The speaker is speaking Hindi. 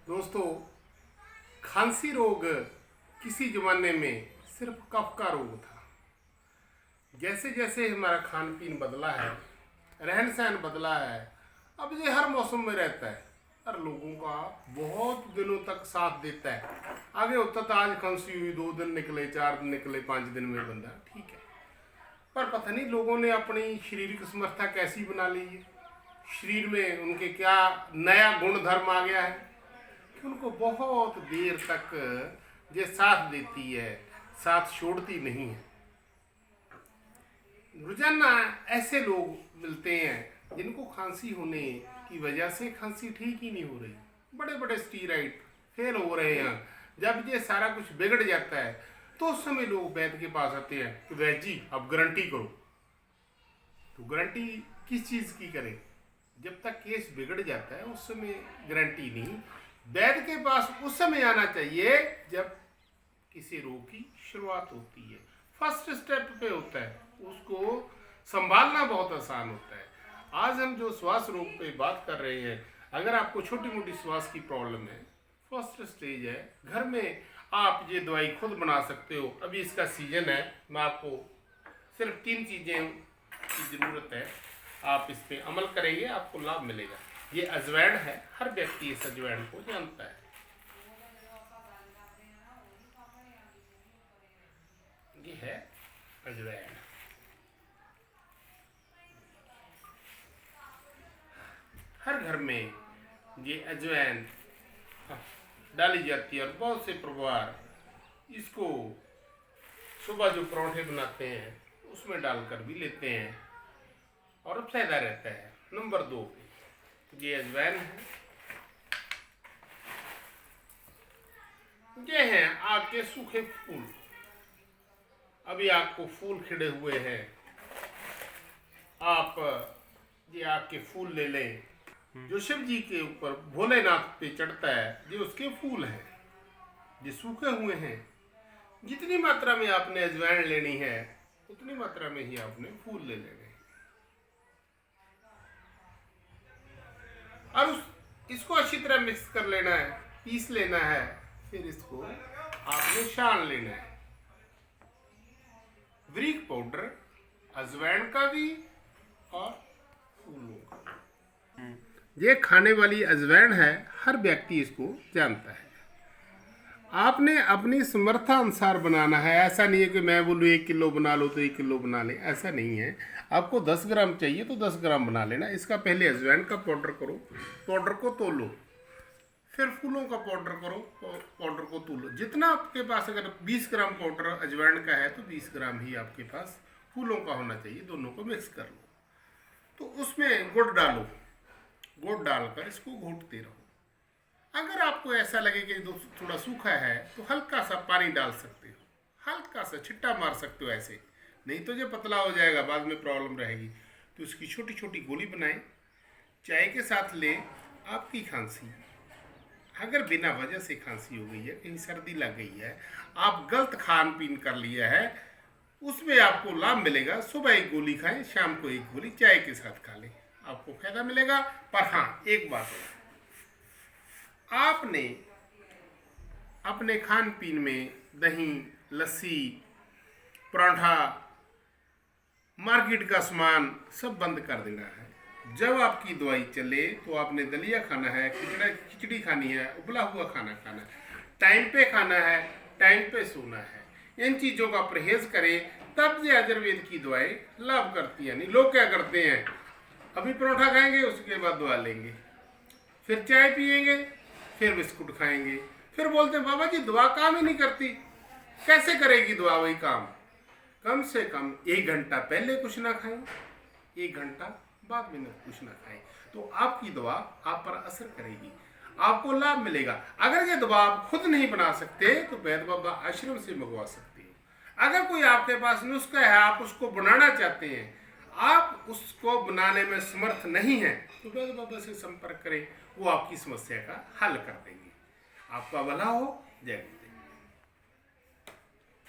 दोस्तों, खांसी रोग किसी जमाने में सिर्फ कफ का रोग था। जैसे जैसे हमारा खान पीन बदला है, रहन सहन बदला है, अब ये हर मौसम में रहता है, हर लोगों का बहुत दिनों तक साथ देता है। आगे होता था आज खांसी हुई, 2 दिन निकले, 4 दिन निकले, 5 दिन में बंदा ठीक है। पर पता नहीं लोगों ने अपनी शारीरिक समर्था कैसी बना ली है, शरीर में उनके क्या नया गुणधर्म आ गया है कि उनको बहुत देर तक ये साथ देती है, साथ छोड़ती नहीं है। रोजाना ऐसे लोग मिलते हैं जिनको खांसी होने की वजह से खांसी ठीक ही नहीं हो रही, बड़े बड़े स्टीराइड फेल हो रहे हैं। जब ये सारा कुछ बिगड़ जाता है तो उस समय लोग वैद्य के पास आते हैं कि वैद्य जी अब गारंटी करो। तो गारंटी किस चीज़ की करें? जब तक केस बिगड़ जाता है उस समय गारंटी नहीं। वैद्य के पास उस समय आना चाहिए जब किसी रोग की शुरुआत होती है, फर्स्ट स्टेप पे होता है, उसको संभालना बहुत आसान होता है। आज हम जो श्वास रोग पे बात कर रहे हैं, अगर आपको छोटी मोटी श्वास की प्रॉब्लम है, फर्स्ट स्टेज है, घर में आप ये दवाई खुद बना सकते हो। अभी इसका सीजन है, मैं आपको सिर्फ 3 चीज़ें की ज़रूरत है, आप इस पर अमल करेंगे आपको लाभ मिलेगा। ये अजवैन है, हर व्यक्ति इस अजवैन को जानता है। ये है अजवैन। हर घर में ये अजवैन डाली जाती है और बहुत से परिवार इसको सुबह जो परोठे बनाते हैं उसमें डालकर भी लेते हैं और फायदा रहता है। नंबर 2 ये अजवैन है। ये हैं आग के सूखे फूल। अभी आग को फूल खिले हुए हैं, आप ये आग के फूल ले लें। जो शिव जी के ऊपर भोलेनाथ पे चढ़ता है, ये उसके फूल हैं, ये सूखे हुए हैं। जितनी मात्रा में आपने अजवैन लेनी है उतनी मात्रा में ही आपने फूल ले लेने हैं और इसको अच्छी तरह मिक्स कर लेना है, पीस लेना है। फिर इसको आपने छान लेना है। ब्रीक पाउडर अजवैन का भी और फूलों का। ये खाने वाली अजवैन है, हर व्यक्ति इसको जानता है। आपने अपनी समर्था अनुसार बनाना है। ऐसा नहीं है कि मैं बोलूँ 1 किलो बना लो तो 1 किलो बना ले, ऐसा नहीं है। आपको 10 ग्राम चाहिए तो 10 ग्राम बना लेना। इसका पहले अजवैन का पाउडर करो, पाउडर को तोलो, फिर फूलों का पाउडर करो, पाउडर को तोलो। जितना आपके पास, अगर 20 ग्राम पाउडर अजवैन का है तो 20 ग्राम ही आपके पास फूलों का होना चाहिए। दोनों को मिक्स कर लो। तो उसमें गुड़ डालो, गुड़ डालकर इसको घोटते रहो। अगर आपको ऐसा लगे कि थोड़ा सूखा है तो हल्का सा पानी डाल सकते हो, हल्का सा छिट्टा मार सकते हो ऐसे, नहीं तो ये पतला हो जाएगा, बाद में प्रॉब्लम रहेगी। तो उसकी छोटी छोटी गोली बनाएं, चाय के साथ लें। आपकी खांसी, अगर बिना वजह से खांसी हो गई है, कहीं सर्दी लग गई है, आप गलत खान पीन कर लिया है, उसमें आपको लाभ मिलेगा। सुबह 1 गोली खाएं, शाम को 1 गोली चाय के साथ खा लें, आपको फायदा मिलेगा। पर हाँ, एक बात है, आपने अपने खान पीन में दही, लस्सी, पराठा, मार्केट का सामान सब बंद कर देना है। जब आपकी दवाई चले तो आपने दलिया खाना है, खिचड़ी खानी है, उबला हुआ खाना खाना है, टाइम पे खाना है, टाइम पे सोना है। इन चीज़ों का परहेज करें, तब ये आयुर्वेद की दवाई लाभ करती है। नहीं लोग क्या करते हैं, अभी परोठा खाएंगे, उसके बाद दवा लेंगे, फिर चाय पिएंगे, फिर बिस्कुट खाएंगे, फिर बोलते हैं बाबा जी दवा काम ही नहीं करती। कैसे करेगी दवा वही काम? कम से कम 1 घंटा पहले कुछ ना खाएं, 1 घंटा बाद में कुछ ना खाएं, तो आपकी दवा आप पर असर करेगी, आपको लाभ मिलेगा। अगर ये दवा आप खुद नहीं बना सकते तो वैद्य बाबा आश्रम से मंगवा सकते हो। अगर कोई आपके पास नुस्खा है, आप उसको बनाना चाहते हैं, आप उसको बनाने में समर्थ नहीं है, तो वैद्य बाबा से संपर्क करें, वो आपकी समस्या का हल कर देंगे। आपका भला हो। जय हिंद।